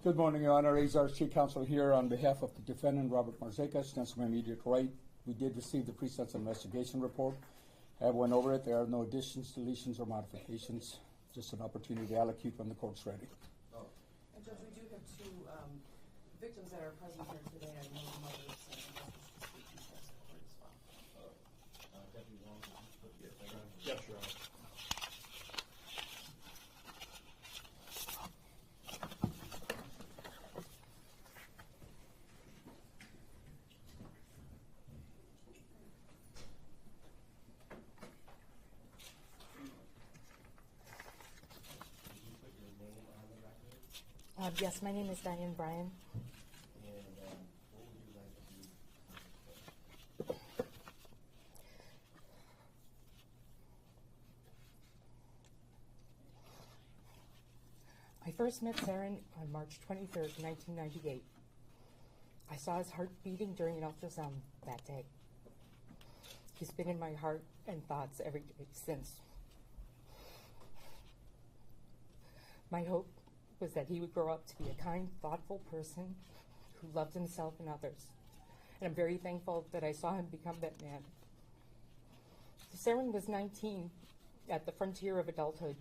Good morning, Your Honor. Azar Chief Counsel here on behalf of the defendant, Robert Marzejka, stands to my immediate right. We did receive the pre-sentence investigation report. I went over it. There are no additions, deletions, or modifications. Just an opportunity to allocate when the court's ready. Oh. And Judge, we do have two victims that are present here today. I know the mothers and justice to speak in terms of court as well. Deputy Wong, Yes, Your Honor. Yes, my name is Diane Bryan. And what would you like to do? I first met Saren on March 23rd, 1998. I saw his heart beating during an ultrasound that day. He's been in my heart and thoughts every day since. My hope was that he would grow up to be a kind, thoughtful person who loved himself and others. And I'm very thankful that I saw him become that man. Saren was 19 at the frontier of adulthood,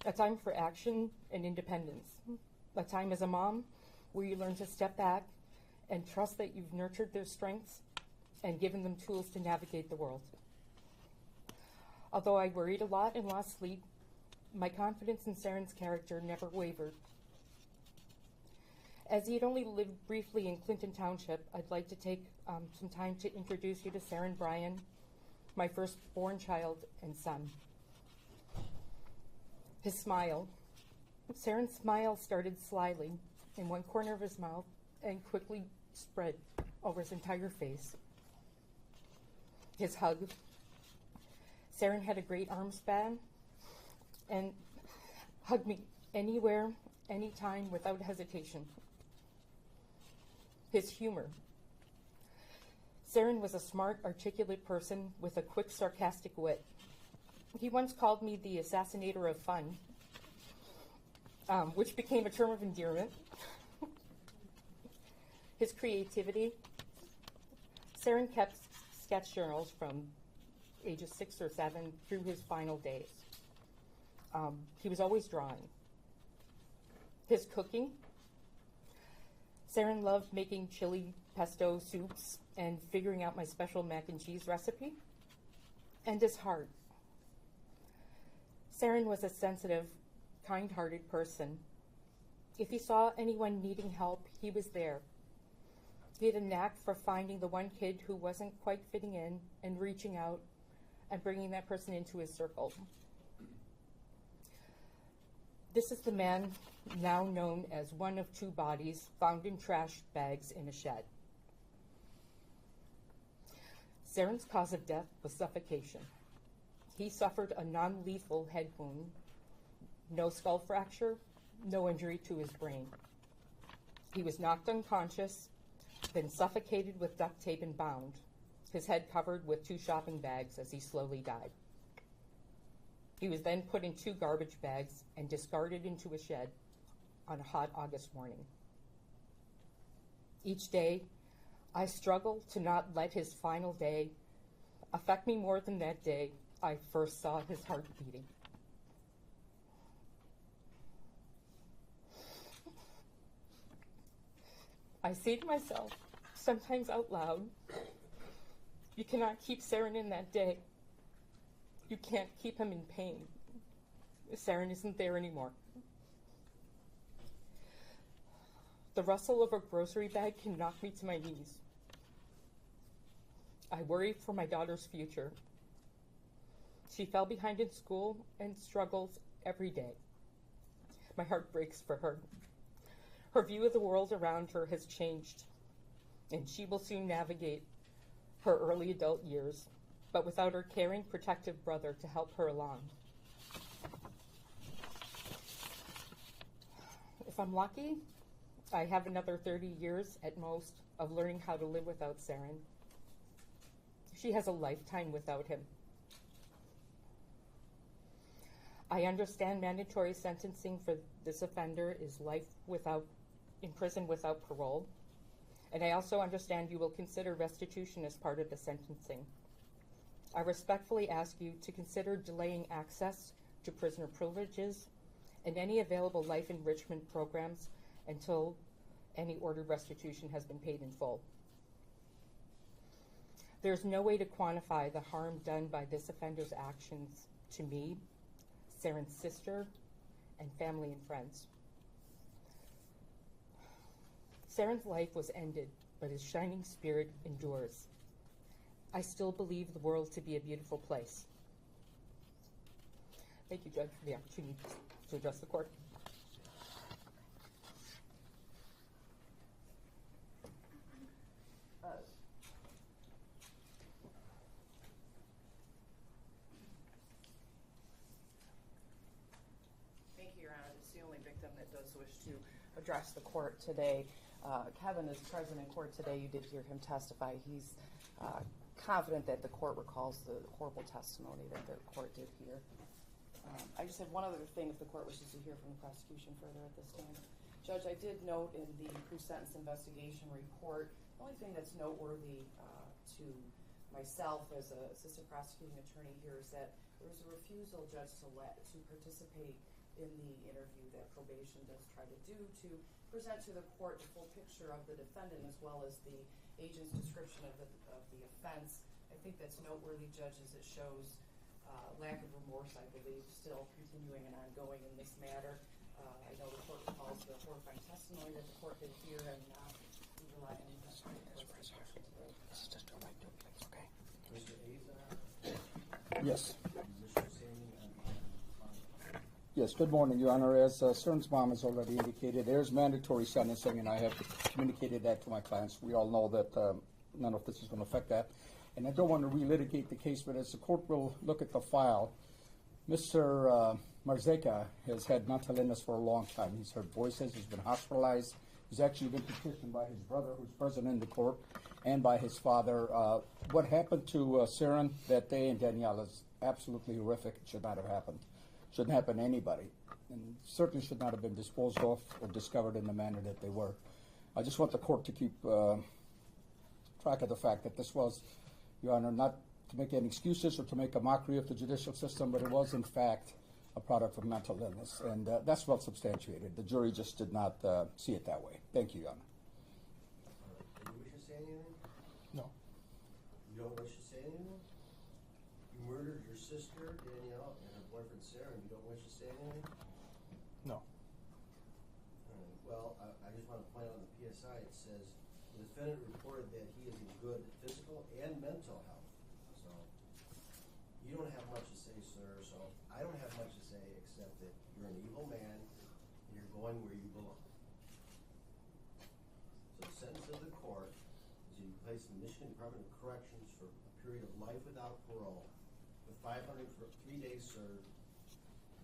a time for action and independence, a time as a mom where you learn to step back and trust that you've nurtured their strengths and given them tools to navigate the world. Although I worried a lot and lost sleep, my confidence in Saren's character never wavered. As he had only lived briefly in Clinton Township, I'd like to take some time to introduce you to Saren Bryan, my firstborn child and son. His smile. Saren's smile started slyly in one corner of his mouth and quickly spread over his entire face. His hug. Saren had a great arm span and hugged me anywhere, anytime, without hesitation. His humor. Saren was a smart, articulate person with a quick, sarcastic wit. He once called me the assassinator of fun, which became a term of endearment. His creativity. Saren kept sketch journals from ages 6 or 7 through his final days. He was always drawing. His cooking. Saren loved making chili pesto soups and figuring out my special mac and cheese recipe. And his heart. Saren was a sensitive, kind-hearted person. If he saw anyone needing help, he was there. He had a knack for finding the one kid who wasn't quite fitting in and reaching out and bringing that person into his circle. This is the man now known as one of 2 bodies found in trash bags in a shed. Saren's cause of death was suffocation. He suffered a non-lethal head wound, no skull fracture, no injury to his brain. He was knocked unconscious, then suffocated with duct tape and bound, his head covered with 2 shopping bags as he slowly died. He was then put in 2 garbage bags and discarded into a shed on a hot August morning. Each day, I struggled to not let his final day affect me more than that day I first saw his heart beating. I say to myself, sometimes out loud, you cannot keep Saren in that day. You can't keep him in pain. Saren isn't there anymore. The rustle of a grocery bag can knock me to my knees. I worry for my daughter's future. She fell behind in school and struggles every day. My heart breaks for her. Her view of the world around her has changed, and she will soon navigate her early adult years, but without her caring, protective brother to help her along. If I'm lucky, I have another 30 years at most of learning how to live without Saren. She has a lifetime without him. I understand mandatory sentencing for this offender is life without in prison without parole, and I also understand you will consider restitution as part of the sentencing. I respectfully ask you to consider delaying access to prisoner privileges and any available life enrichment programs until any ordered restitution has been paid in full. There's no way to quantify the harm done by this offender's actions to me, Saren's sister, and family and friends. Saren's life was ended, but his shining spirit endures. I still believe the world to be a beautiful place. Thank you, Judge, for the opportunity to address the court. Thank you, Your Honor. It's the only victim that does wish to address the court today. Kevin is present in court today. You did hear him testify. He's confident that the court recalls the horrible testimony that the court did hear. I just have one other thing if the court wishes to hear from the prosecution further at this time. Judge, I did note in the pre-sentence investigation report, the only thing that's noteworthy to myself as an assistant prosecuting attorney here is that there was a refusal, Judge, to participate in the interview that probation does try to do to present to the court the full picture of the defendant as well as the agent's description of the offense. I think that's noteworthy, Judge, as it shows lack of remorse, I believe, still continuing and ongoing in this matter. I know the court recalls the horrifying testimony that the court did hear and we rely on that. Mr. Azar? Yes. Mr. Sandy, on behalf of the client. Yes, good morning, Your Honor. As Saren's mom has already indicated, there's mandatory sentencing, and I have communicated that to my clients. We all know that none of this is going to affect that. And I don't want to relitigate the case, but as the court will look at the file, Mr. Marzejka has had mental illness for a long time. He's heard voices, he's been hospitalized. He's actually been petitioned by his brother, who's present in the court, and by his father. What happened to Saren that day and Danielle is absolutely horrific. It should not have happened. Shouldn't happen to anybody. And certainly should not have been disposed of or discovered in the manner that they were. I just want the court to keep track of the fact that this was, Your Honor, not to make any excuses or to make a mockery of the judicial system, but it was, in fact, a product of mental illness. And that's well substantiated. The jury just did not see it that way. Thank you, Your Honor. Do you wish to say anything? No. You don't wish to say anything? You murdered your sister, Danielle, and her boyfriend, Sarah, and you don't wish to say anything? No. All right. Well, I just want to point out on the PSI, it says, the defendant reported that he is in good physical and mental health. So, you don't have much to say, sir, so I don't have much to say except that you're an evil man and you're going where you belong. So the sentence of the court is you placed in the Michigan Department of Corrections for a period of life without parole with 503 days served.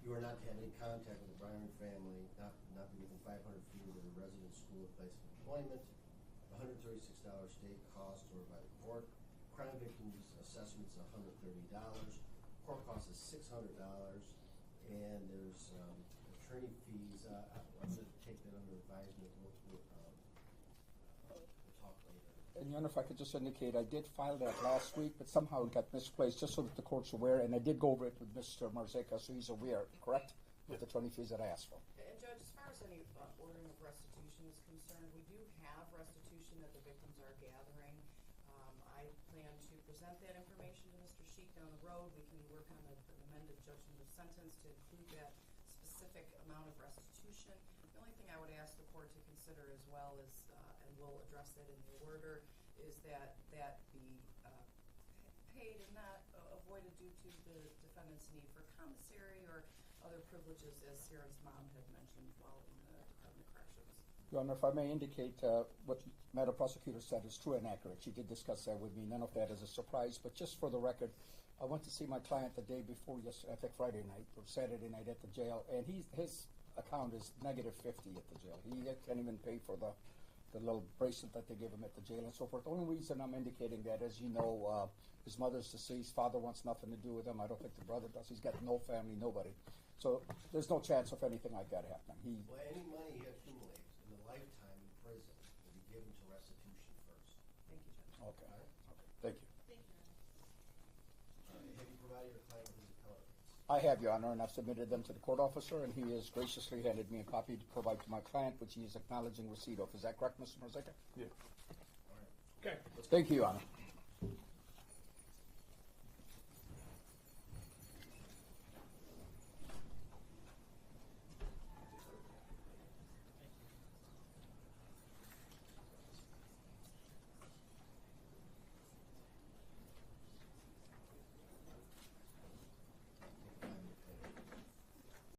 You are not to have any contact with the Byron family, not to be within 500 feet of the residence, school, or place of employment. $136 state cost or by the court. Crime victims assessments $130. Court cost is $600, and there's attorney fees. I'm going to take that under advisement. We'll talk later. And Your Honor, if I could just indicate, I did file that last week, but somehow it got misplaced, just so that the court's aware, and I did go over it with Mr. Marzejka, so he's aware, correct? With the attorney fees that I asked for. And Judge, as far as any ordering of restitution is concerned, we do have restitution that the victims are gathering. I plan to present that information to Mr. Sheik down the road. We can work on an amended judgment of sentence to include that specific amount of restitution. The only thing I would ask the court to consider as well is, and we'll address that in the order, is that be paid and not avoided due to the defendant's need for commissary or other privileges, as Saren's mom had mentioned while in the Department of Corrections. Your Honor, if I may indicate what Madam Prosecutor said is true and accurate. She did discuss that with me. None of that is a surprise. But just for the record, I went to see my client the day before, I think Friday night or Saturday night at the jail, and his account is -50 at the jail. He can't even pay for the little bracelet that they give him at the jail and so forth. The only reason I'm indicating that, as you know, his mother's deceased. Father wants nothing to do with him. I don't think the brother does. He's got no family, nobody. So there's no chance of anything like that happening. Well, any money he accumulates in the lifetime Okay. All right? Thank you. Have you provided your client with his appellate rights? I have, Your Honor, and I've submitted them to the court officer, and he has graciously handed me a copy to provide to my client, which he is acknowledging receipt of. Is that correct, Mr. Marzejka? Yeah. All right. Okay. Thank you, Your Honor.